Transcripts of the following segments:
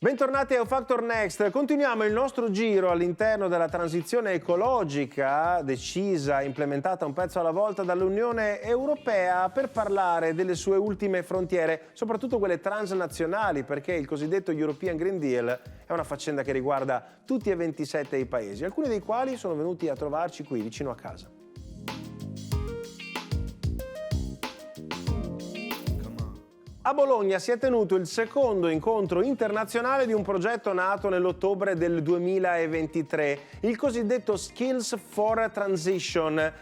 Bentornati a Factor Next. Continuiamo il nostro giro all'interno della transizione ecologica decisa e implementata un pezzo alla volta dall'Unione Europea per parlare delle sue ultime frontiere, soprattutto quelle transnazionali, perché il cosiddetto European Green Deal è una faccenda che riguarda tutti e 27 i paesi, alcuni dei quali sono venuti a trovarci qui vicino a casa. A Bologna si è tenuto il secondo incontro internazionale di un progetto nato nell'ottobre del 2023, il cosiddetto Skills for Transition.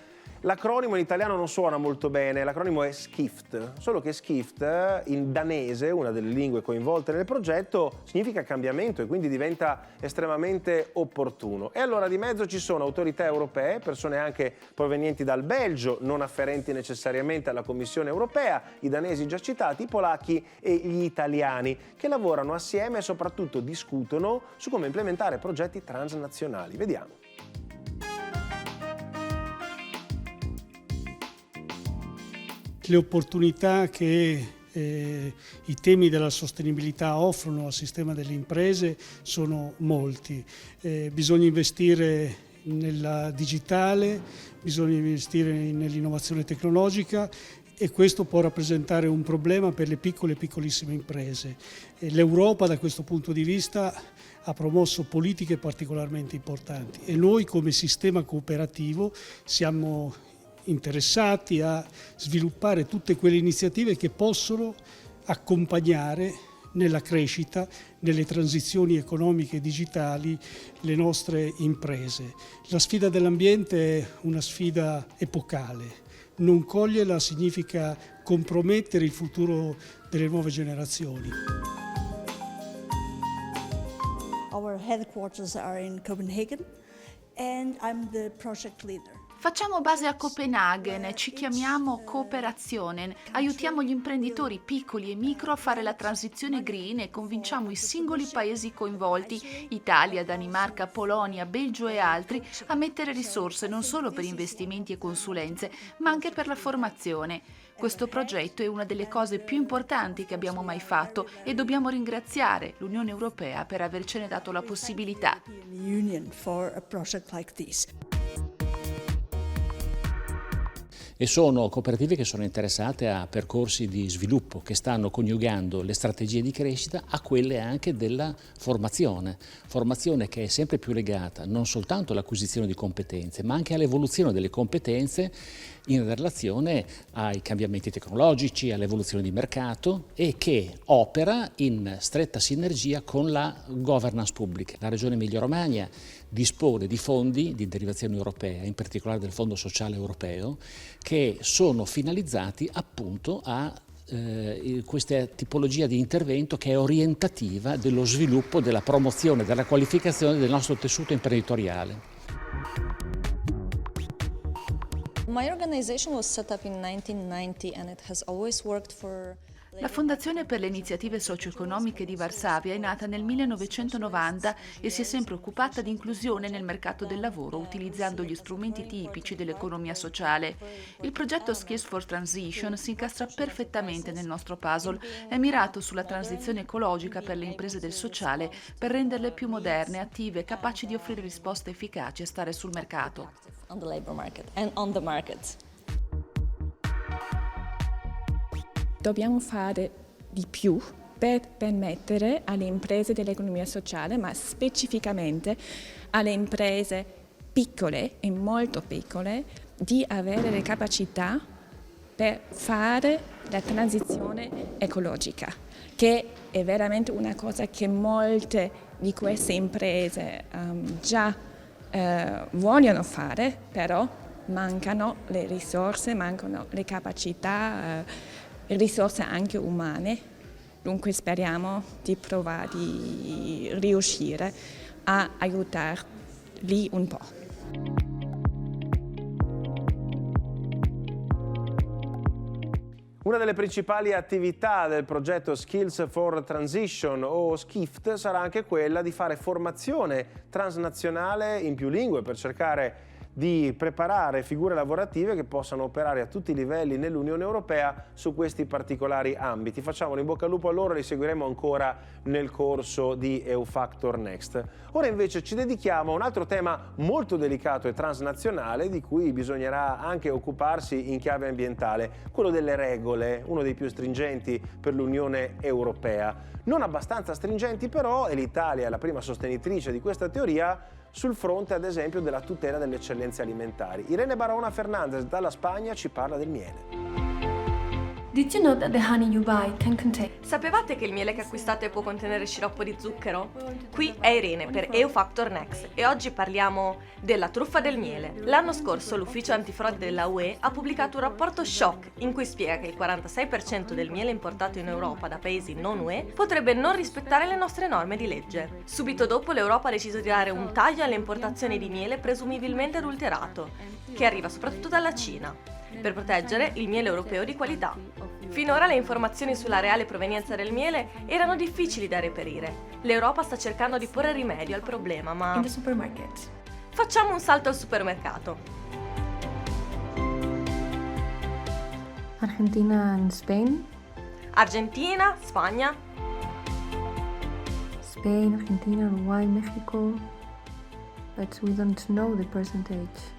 L'acronimo in italiano non suona molto bene, l'acronimo è SKIFT, solo che SKIFT in danese, una delle lingue coinvolte nel progetto, significa cambiamento e quindi diventa estremamente opportuno. E allora di mezzo ci sono autorità europee, persone anche provenienti dal Belgio, non afferenti necessariamente alla Commissione europea, i danesi già citati, i polacchi e gli italiani, che lavorano assieme e soprattutto discutono su come implementare progetti transnazionali. Vediamo. Le opportunità che i temi della sostenibilità offrono al sistema delle imprese sono molti. Bisogna investire nella digitale, bisogna investire nell'innovazione tecnologica e questo può rappresentare un problema per le piccole e piccolissime imprese. L'Europa da questo punto di vista ha promosso politiche particolarmente importanti e noi come sistema cooperativo siamo interessati a sviluppare tutte quelle iniziative che possono accompagnare nella crescita, nelle transizioni economiche e digitali le nostre imprese. La sfida dell'ambiente è una sfida epocale. Non coglierla significa compromettere il futuro delle nuove generazioni. Our headquarters are in Copenhagen and I'm the project leader. Facciamo base a Copenaghen e ci chiamiamo Cooperazione. Aiutiamo gli imprenditori piccoli e micro a fare la transizione green e convinciamo i singoli paesi coinvolti, Italia, Danimarca, Polonia, Belgio e altri, a mettere risorse non solo per investimenti e consulenze, ma anche per la formazione. Questo progetto è una delle cose più importanti che abbiamo mai fatto e dobbiamo ringraziare l'Unione Europea per avercene dato la possibilità. E sono cooperative che sono interessate a percorsi di sviluppo che stanno coniugando le strategie di crescita a quelle anche della formazione che è sempre più legata non soltanto all'acquisizione di competenze ma anche all'evoluzione delle competenze in relazione ai cambiamenti tecnologici, all'evoluzione di mercato e che opera in stretta sinergia con la governance pubblica. La Regione Emilia-Romagna dispone di fondi di derivazione europea, in particolare del Fondo Sociale Europeo, che sono finalizzati appunto a questa tipologia di intervento che è orientativa dello sviluppo, della promozione, della qualificazione del nostro tessuto imprenditoriale. My organization was set up in 1990 and it has always worked for. La Fondazione per le iniziative socio-economiche di Varsavia è nata nel 1990 e si è sempre occupata di inclusione nel mercato del lavoro utilizzando gli strumenti tipici dell'economia sociale. Il progetto Skills for Transition si incastra perfettamente nel nostro puzzle, è mirato sulla transizione ecologica per le imprese del sociale per renderle più moderne, attive, capaci di offrire risposte efficaci e stare sul mercato. On the labor market and on the market. Dobbiamo fare di più per permettere alle imprese dell'economia sociale, ma specificamente alle imprese piccole e molto piccole, di avere le capacità per fare la transizione ecologica, che è veramente una cosa che molte di queste imprese già vogliono fare, però mancano le risorse, mancano le capacità, risorse anche umane, speriamo di provare di riuscire a aiutarli un po'. Una delle principali attività del progetto Skills for Transition o SKIFT sarà anche quella di fare formazione transnazionale in più lingue per cercare di preparare figure lavorative che possano operare a tutti i livelli nell'Unione Europea su questi particolari ambiti. Facciamo in bocca al lupo a loro, li seguiremo ancora nel corso di EU Factor Next. Ora invece ci dedichiamo a un altro tema molto delicato e transnazionale di cui bisognerà anche occuparsi in chiave ambientale, quello delle regole, uno dei più stringenti per l'Unione Europea. Non abbastanza stringenti però, e l'Italia è la prima sostenitrice di questa teoria, sul fronte ad esempio della tutela delle eccellenze alimentari. Irene Barahona Fernandez dalla Spagna ci parla del miele. Did you know that the honey you buy can contain? Sapevate che il miele che acquistate può contenere sciroppo di zucchero? Qui è Irene per EU Factor Next e oggi parliamo della truffa del miele. L'anno scorso l'Ufficio Antifrode della UE ha pubblicato un rapporto shock in cui spiega che il 46% del miele importato in Europa da paesi non UE potrebbe non rispettare le nostre norme di legge. Subito dopo l'Europa ha deciso di dare un taglio alle importazioni di miele presumibilmente adulterato, che arriva soprattutto dalla Cina, per proteggere il miele europeo di qualità. Finora le informazioni sulla reale provenienza del miele erano difficili da reperire. L'Europa sta cercando di porre rimedio al problema, ma In the supermarket. facciamo un salto al supermercato. Argentina and Spain. Argentina, Spagna, Spain, Argentina, Uruguay, Mexico. But we don't know the percentage.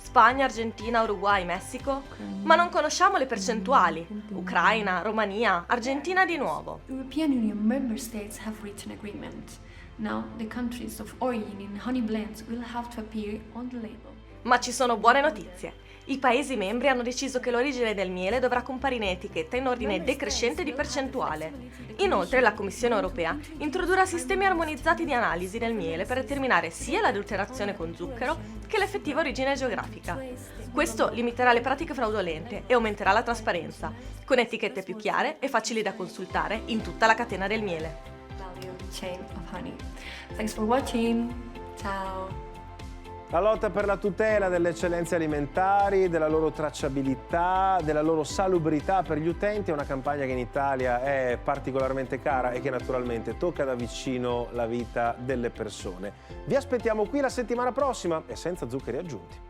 Spagna, Argentina, Uruguay, Messico, ma non conosciamo le percentuali. Ucraina, Romania, Argentina di nuovo. European Union member states have reached an agreement. Now the countries of origin in honey blends will have to appear on the label. Ma ci sono buone notizie. I Paesi membri hanno deciso che l'origine del miele dovrà comparire in etichetta in ordine decrescente di percentuale. Inoltre la Commissione europea introdurrà sistemi armonizzati di analisi del miele per determinare sia l'adulterazione con zucchero che l'effettiva origine geografica. Questo limiterà le pratiche fraudolente e aumenterà la trasparenza, con etichette più chiare e facili da consultare in tutta la catena del miele. Value chain of honey. Thanks for watching. Ciao. La lotta per la tutela delle eccellenze alimentari, della loro tracciabilità, della loro salubrità per gli utenti è una campagna che in Italia è particolarmente cara e che naturalmente tocca da vicino la vita delle persone. Vi aspettiamo qui la settimana prossima e senza zuccheri aggiunti.